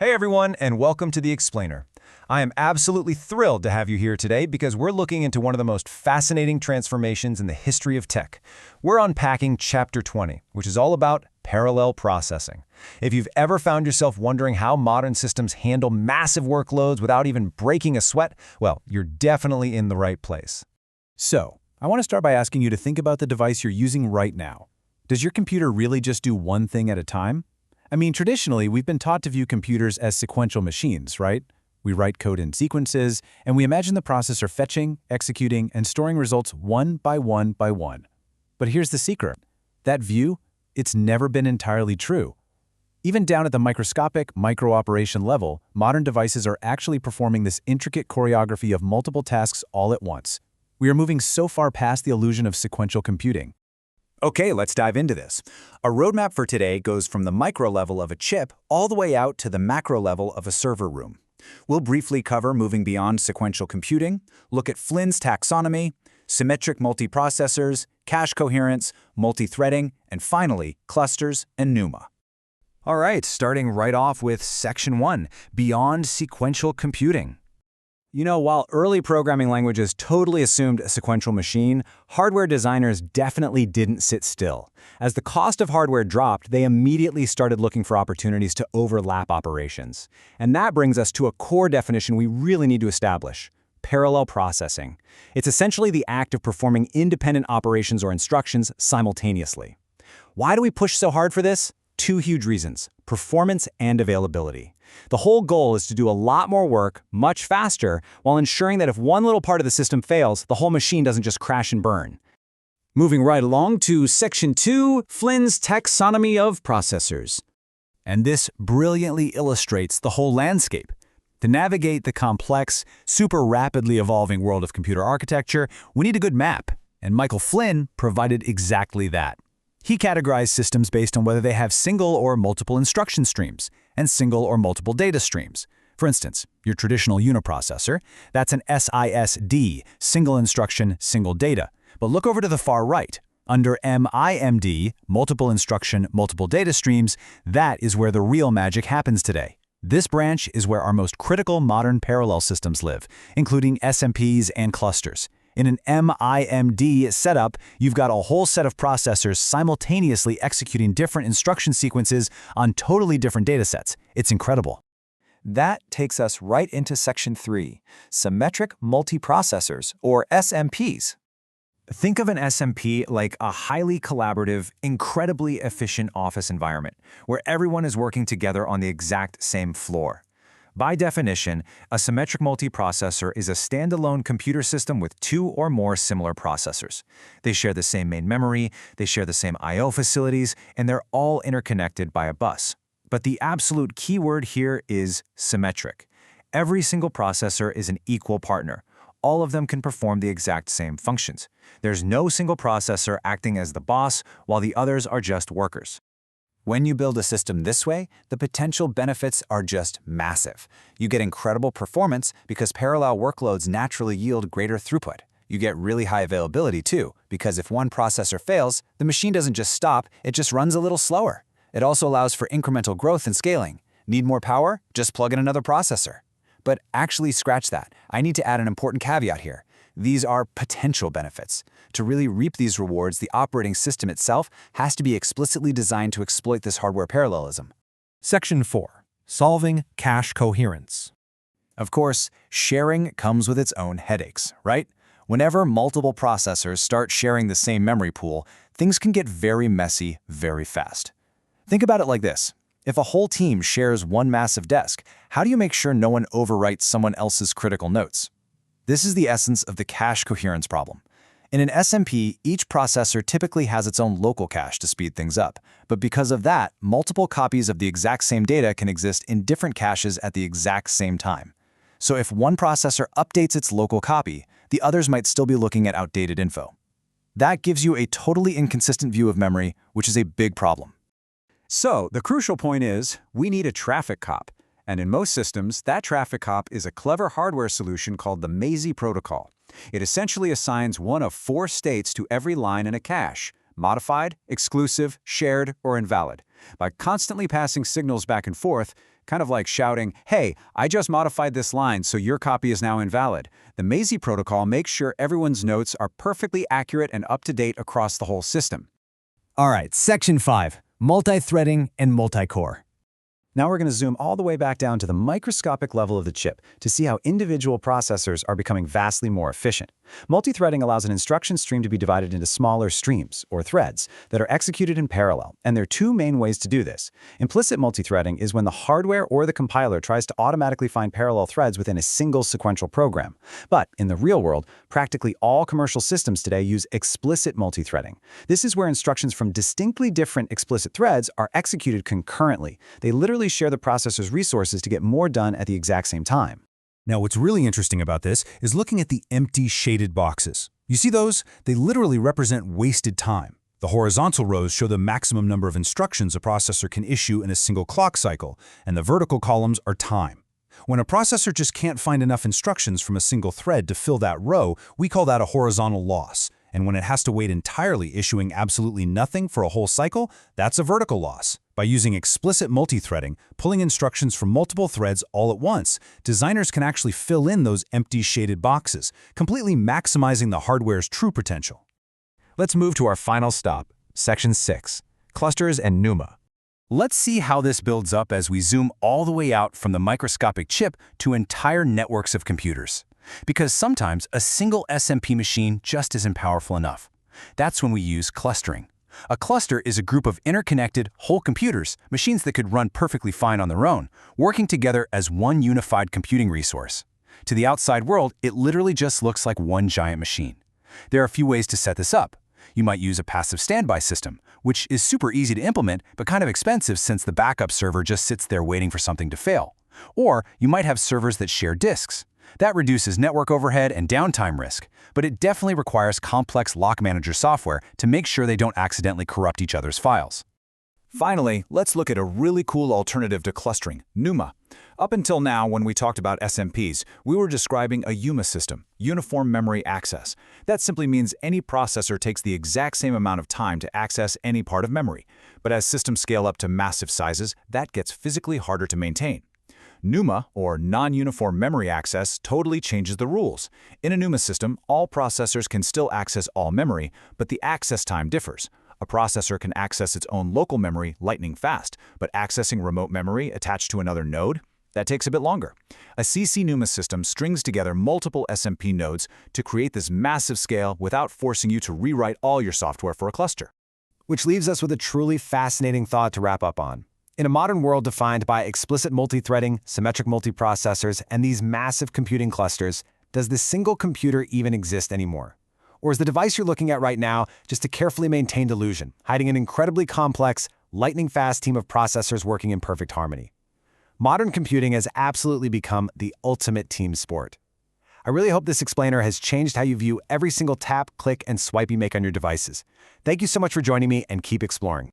Hey everyone, and welcome to The Explainer. I am absolutely thrilled to have you here today because we're looking into one of the most fascinating transformations in the history of tech. We're unpacking Chapter 20, which is all about parallel processing. If you've ever found yourself wondering how modern systems handle massive workloads without even breaking a sweat, well, you're definitely in the right place. So, I want to start by asking you to think about the device you're using right now. Does your computer really just do one thing at a time? I mean, traditionally, we've been taught to view computers as sequential machines, right? We write code in sequences, and we imagine the processor fetching, executing, and storing results one by one by one. But here's the secret. That view, it's never been entirely true. Even down at the microscopic, micro-operation level, modern devices are actually performing this intricate choreography of multiple tasks all at once. We are moving so far past the illusion of sequential computing. Okay, let's dive into this. Our roadmap for today goes from the micro level of a chip all the way out to the macro level of a server room. We'll briefly cover moving beyond sequential computing, look at Flynn's taxonomy, symmetric multiprocessors, cache coherence, multithreading, and finally, clusters and NUMA. All right, starting right off with Section 1, Beyond Sequential Computing. You know, while early programming languages totally assumed a sequential machine, hardware designers definitely didn't sit still. As the cost of hardware dropped, they immediately started looking for opportunities to overlap operations. And that brings us to a core definition we really need to establish: parallel processing. It's essentially the act of performing independent operations or instructions simultaneously. Why do we push so hard for this? Two huge reasons: performance and availability. The whole goal is to do a lot more work, much faster, while ensuring that if one little part of the system fails, the whole machine doesn't just crash and burn. Moving right along to Section 2, Flynn's taxonomy of processors. And this brilliantly illustrates the whole landscape. To navigate the complex, super rapidly evolving world of computer architecture, we need a good map, and Michael Flynn provided exactly that. He categorized systems based on whether they have single or multiple instruction streams and single or multiple data streams. For instance, your traditional uniprocessor, that's an SISD, single instruction, single data. But look over to the far right. Under MIMD, multiple instruction, multiple data streams, that is where the real magic happens today. This branch is where our most critical modern parallel systems live, including SMPs and clusters. In an MIMD setup, you've got a whole set of processors simultaneously executing different instruction sequences on totally different datasets. It's incredible. That takes us right into Section 3, Symmetric Multiprocessors, or SMPs. Think of an SMP like a highly collaborative, incredibly efficient office environment, where everyone is working together on the exact same floor. By definition, a symmetric multiprocessor is a standalone computer system with two or more similar processors. They share the same main memory, they share the same I/O facilities, and they're all interconnected by a bus. But the absolute key word here is symmetric. Every single processor is an equal partner. All of them can perform the exact same functions. There's no single processor acting as the boss, while the others are just workers. When you build a system this way, the potential benefits are just massive. You get incredible performance because parallel workloads naturally yield greater throughput. You get really high availability too, because if one processor fails, the machine doesn't just stop, it just runs a little slower. It also allows for incremental growth and scaling. Need more power? Just plug in another processor. But actually scratch that. I need to add an important caveat here. These are potential benefits. To really reap these rewards, the operating system itself has to be explicitly designed to exploit this hardware parallelism. Section 4, Solving Cache Coherence. Of course, sharing comes with its own headaches, right? Whenever multiple processors start sharing the same memory pool, things can get very messy very fast. Think about it like this. If a whole team shares one massive disk, how do you make sure no one overwrites someone else's critical notes? This is the essence of the cache coherence problem. In an SMP, each processor typically has its own local cache to speed things up, but because of that, multiple copies of the exact same data can exist in different caches at the exact same time. So if one processor updates its local copy, the others might still be looking at outdated info. That gives you a totally inconsistent view of memory, which is a big problem. So, the crucial point is, we need a traffic cop. And in most systems, that traffic cop is a clever hardware solution called the MESI protocol. It essentially assigns one of 4 states to every line in a cache: modified, exclusive, shared, or invalid. By constantly passing signals back and forth, kind of like shouting, "Hey, I just modified this line, so your copy is now invalid." The MESI protocol makes sure everyone's notes are perfectly accurate and up to date across the whole system. All right, Section 5, multithreading and multicore. Now we're going to zoom all the way back down to the microscopic level of the chip to see how individual processors are becoming vastly more efficient. Multithreading allows an instruction stream to be divided into smaller streams, or threads, that are executed in parallel, and there are two main ways to do this. Implicit multithreading is when the hardware or the compiler tries to automatically find parallel threads within a single sequential program. But in the real world, practically all commercial systems today use explicit multithreading. This is where instructions from distinctly different explicit threads are executed concurrently. They literally share the processor's resources to get more done at the exact same time. Now, what's really interesting about this is looking at the empty shaded boxes. You see those? They literally represent wasted time. The horizontal rows show the maximum number of instructions a processor can issue in a single clock cycle, and the vertical columns are time. When a processor just can't find enough instructions from a single thread to fill that row, we call that a horizontal loss. And when it has to wait entirely, issuing absolutely nothing for a whole cycle, that's a vertical loss. By using explicit multithreading, pulling instructions from multiple threads all at once, designers can actually fill in those empty shaded boxes, completely maximizing the hardware's true potential. Let's move to our final stop, Section 6, clusters and NUMA. Let's see how this builds up as we zoom all the way out from the microscopic chip to entire networks of computers. Because sometimes a single SMP machine just isn't powerful enough. That's when we use clustering. A cluster is a group of interconnected, whole computers, machines that could run perfectly fine on their own, working together as one unified computing resource. To the outside world, it literally just looks like one giant machine. There are a few ways to set this up. You might use a passive standby system, which is super easy to implement but kind of expensive since the backup server just sits there waiting for something to fail. Or you might have servers that share disks. That reduces network overhead and downtime risk, but it definitely requires complex lock manager software to make sure they don't accidentally corrupt each other's files. Finally, let's look at a really cool alternative to clustering, NUMA. Up until now, when we talked about SMPs, we were describing a UMA system, Uniform Memory Access. That simply means any processor takes the exact same amount of time to access any part of memory. But as systems scale up to massive sizes, that gets physically harder to maintain. NUMA, or Non-Uniform Memory Access, totally changes the rules. In a NUMA system, all processors can still access all memory, but the access time differs. A processor can access its own local memory lightning fast, but accessing remote memory attached to another node? That takes a bit longer. A CC NUMA system strings together multiple SMP nodes to create this massive scale without forcing you to rewrite all your software for a cluster. Which leaves us with a truly fascinating thought to wrap up on. In a modern world defined by explicit multithreading, symmetric multiprocessors, and these massive computing clusters, does this single computer even exist anymore? Or is the device you're looking at right now just a carefully maintained illusion, hiding an incredibly complex, lightning-fast team of processors working in perfect harmony? Modern computing has absolutely become the ultimate team sport. I really hope this explainer has changed how you view every single tap, click, and swipe you make on your devices. Thank you so much for joining me, and keep exploring.